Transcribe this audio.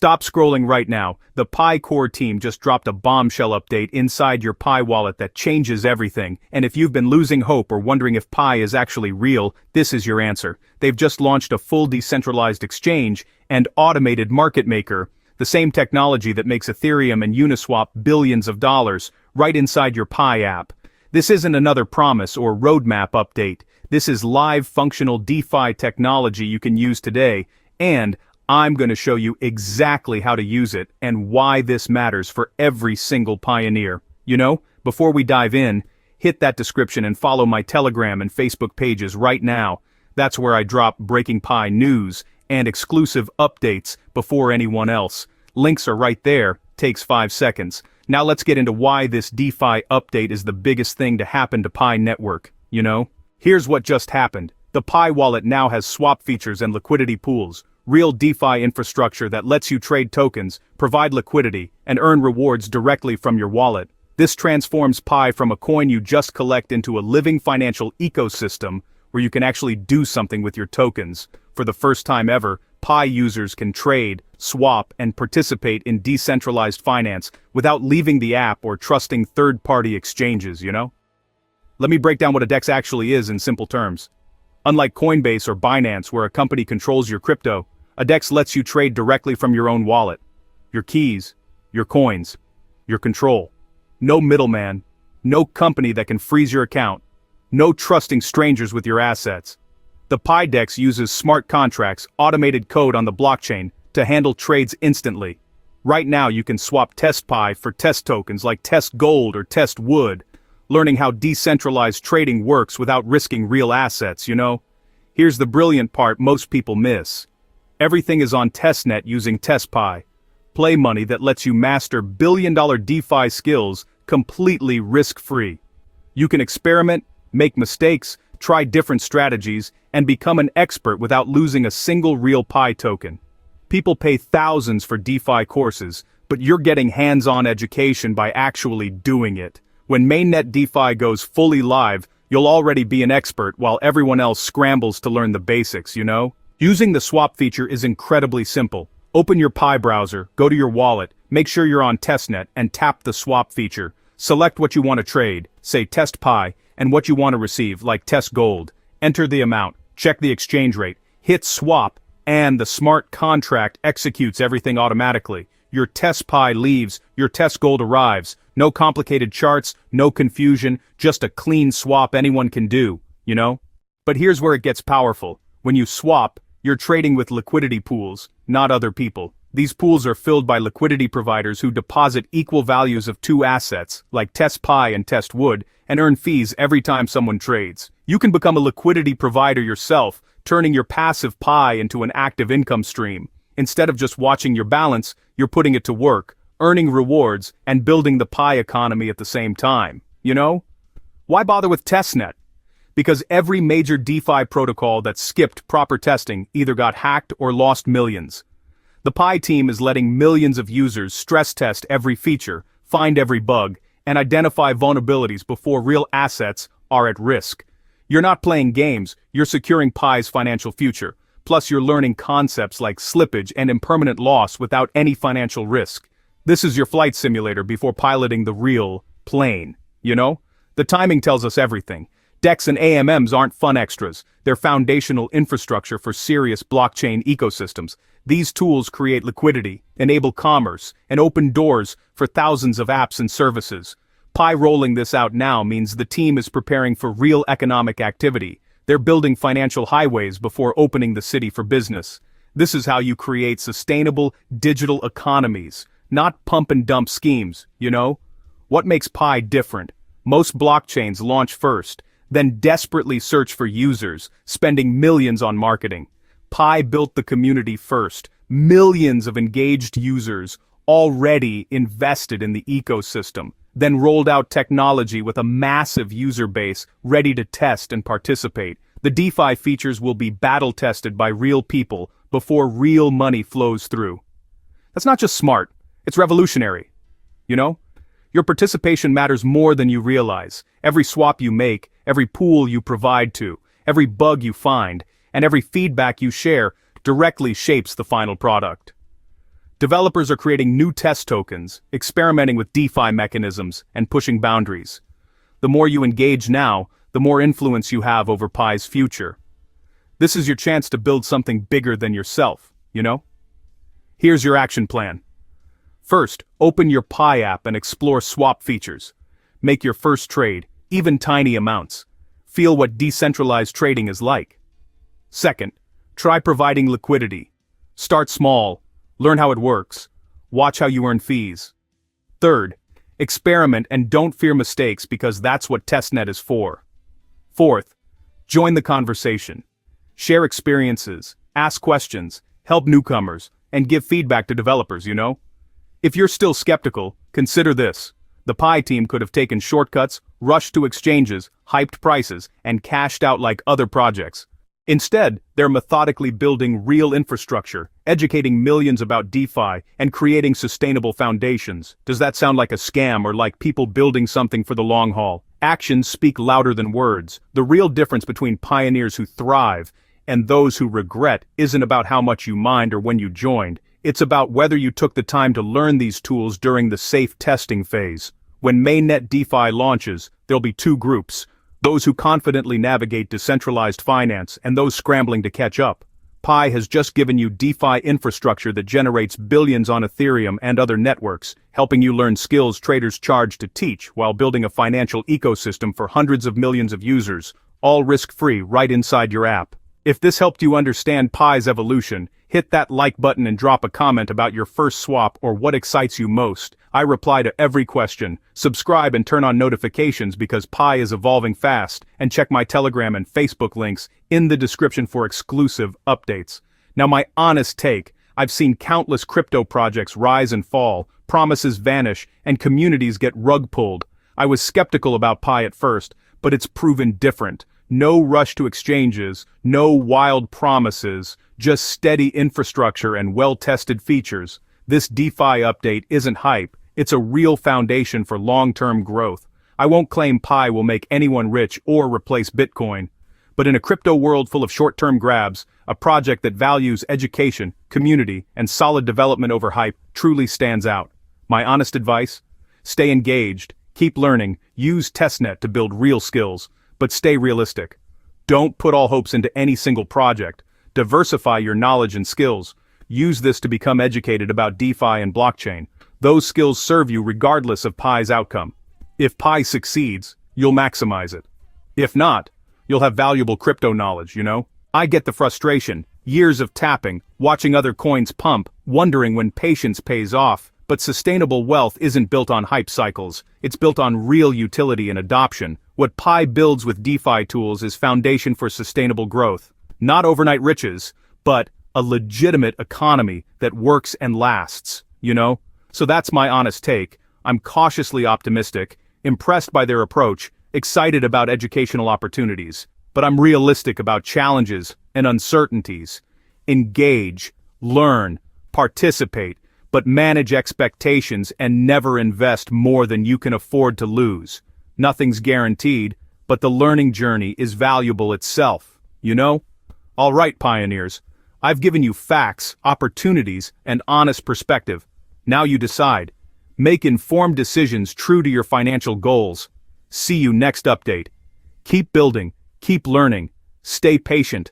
Stop scrolling right now. The Pi Core team just dropped a bombshell update inside your Pi wallet that changes everything, and if you've been losing hope or wondering if Pi is actually real, this is your answer. They've just launched a full decentralized exchange and automated market maker, the same technology that makes Ethereum and Uniswap billions of dollars, right inside your Pi app. This isn't another promise or roadmap update. This is live functional DeFi technology you can use today, and I'm going to show you exactly how to use it and why this matters for every single pioneer. Before we dive in, hit that description and follow my Telegram and Facebook pages right now. That's where I drop breaking Pi news and exclusive updates before anyone else. Links are right there, takes 5 seconds. Now let's get into why this DeFi update is the biggest thing to happen to Pi network, Here's what just happened. The Pi wallet now has swap features and liquidity pools. Real DeFi infrastructure that lets you trade tokens, provide liquidity, and earn rewards directly from your wallet. This transforms Pi from a coin you just collect into a living financial ecosystem where you can actually do something with your tokens. For the first time ever, Pi users can trade, swap, and participate in decentralized finance without leaving the app or trusting third-party exchanges, Let me break down what a DEX actually is in simple terms. Unlike Coinbase or Binance where a company controls your crypto, a DEX lets you trade directly from your own wallet. Your keys, your coins, your control. No middleman, no company that can freeze your account, no trusting strangers with your assets. The Pi DEX uses smart contracts, automated code on the blockchain, to handle trades instantly. Right now you can swap Test Pi for test tokens like Test Gold or Test Wood, learning how decentralized trading works without risking real assets, Here's the brilliant part most people miss. Everything is on testnet using TestPi, play money that lets you master billion-dollar DeFi skills completely risk-free. You can experiment, make mistakes, try different strategies, and become an expert without losing a single real Pi token. People pay thousands for DeFi courses, but you're getting hands-on education by actually doing it. When mainnet DeFi goes fully live, you'll already be an expert while everyone else scrambles to learn the basics, Using the swap feature is incredibly simple. Open your Pi browser, go to your wallet, make sure you're on testnet, and tap the swap feature. Select what you want to trade, say Test Pi, and what you want to receive, like Test Gold. Enter the amount, check the exchange rate, hit swap, and the smart contract executes everything automatically. Your Test Pi leaves, your Test Gold arrives. No complicated charts, no confusion, just a clean swap anyone can do, But here's where it gets powerful. When you swap, you're trading with liquidity pools, not other people. These pools are filled by liquidity providers who deposit equal values of two assets, like Test Pi and Test Wood, and earn fees every time someone trades. You can become a liquidity provider yourself, turning your passive Pi into an active income stream. Instead of just watching your balance, you're putting it to work, earning rewards, and building the Pi economy at the same time, Why bother with testnet? Because every major DeFi protocol that skipped proper testing either got hacked or lost millions. The Pi team is letting millions of users stress test every feature, find every bug, and identify vulnerabilities before real assets are at risk. You're not playing games, you're securing Pi's financial future. Plus you're learning concepts like slippage and impermanent loss without any financial risk. This is your flight simulator before piloting the real plane, The timing tells us everything. DEX and AMMs aren't fun extras, they're foundational infrastructure for serious blockchain ecosystems. These tools create liquidity, enable commerce, and open doors for thousands of apps and services. Pi rolling this out now means the team is preparing for real economic activity. They're building financial highways before opening the city for business. This is how you create sustainable digital economies, not pump and dump schemes, What makes Pi different? Most blockchains launch first, then desperately search for users, spending millions on marketing. Pi built the community first, millions of engaged users already invested in the ecosystem, then rolled out technology with a massive user base ready to test and participate. The DeFi features will be battle-tested by real people before real money flows through. That's not just smart, it's revolutionary. Your participation matters more than you realize. Every swap you make, every pool you provide to, every bug you find, and every feedback you share directly shapes the final product. Developers are creating new test tokens, experimenting with DeFi mechanisms, and pushing boundaries. The more you engage now, the more influence you have over Pi's future. This is your chance to build something bigger than yourself, you know? Here's your action plan. First, open your Pi app and explore swap features. Make your first trade, even tiny amounts. Feel what decentralized trading is like. Second, try providing liquidity. Start small, learn how it works, watch how you earn fees. Third, experiment and don't fear mistakes because that's what testnet is for. Fourth, join the conversation. Share experiences, ask questions, help newcomers, and give feedback to developers, you know? If you're still skeptical, consider this. The Pi team could have taken shortcuts, rushed to exchanges, hyped prices, and cashed out like other projects. Instead, they're methodically building real infrastructure, educating millions about DeFi, and creating sustainable foundations. Does that sound like a scam or like people building something for the long haul? Actions speak louder than words. The real difference between pioneers who thrive and those who regret isn't about how much you mined or when you joined. It's about whether you took the time to learn these tools during the safe testing phase. When mainnet DeFi launches, there'll be two groups. Those who confidently navigate decentralized finance and those scrambling to catch up. Pi has just given you DeFi infrastructure that generates billions on Ethereum and other networks, helping you learn skills traders charge to teach while building a financial ecosystem for hundreds of millions of users, all risk-free right inside your app. If this helped you understand Pi's evolution, hit that like button and drop a comment about your first swap or what excites you most. I reply to every question. Subscribe and turn on notifications because Pi is evolving fast, and check my Telegram and Facebook links in the description for exclusive updates. Now my honest take, I've seen countless crypto projects rise and fall, promises vanish, and communities get rug pulled. I was skeptical about Pi at first, but it's proven different. No rush to exchanges, no wild promises, just steady infrastructure and well-tested features. This DeFi update isn't hype, it's a real foundation for long-term growth. I won't claim Pi will make anyone rich or replace Bitcoin, but in a crypto world full of short-term grabs, a project that values education, community, and solid development over hype truly stands out. My honest advice? Stay engaged, keep learning, use testnet to build real skills, but stay realistic. Don't put all hopes into any single project. Diversify your knowledge and skills. Use this to become educated about DeFi and blockchain. Those skills serve you regardless of Pi's outcome. If Pi succeeds, you'll maximize it. If not, you'll have valuable crypto knowledge, you know? I get the frustration, years of tapping, watching other coins pump, wondering when patience pays off. But sustainable wealth isn't built on hype cycles, it's built on real utility and adoption. What Pi builds with DeFi tools is foundation for sustainable growth. Not overnight riches, but a legitimate economy that works and lasts, you know? So that's my honest take. I'm cautiously optimistic, impressed by their approach, excited about educational opportunities, but I'm realistic about challenges and uncertainties. Engage, learn, participate, but manage expectations and never invest more than you can afford to lose. Nothing's guaranteed, but the learning journey is valuable itself, you know? All right, pioneers. I've given you facts, opportunities, and honest perspective. Now you decide. Make informed decisions true to your financial goals. See you next update. Keep building, keep learning, stay patient,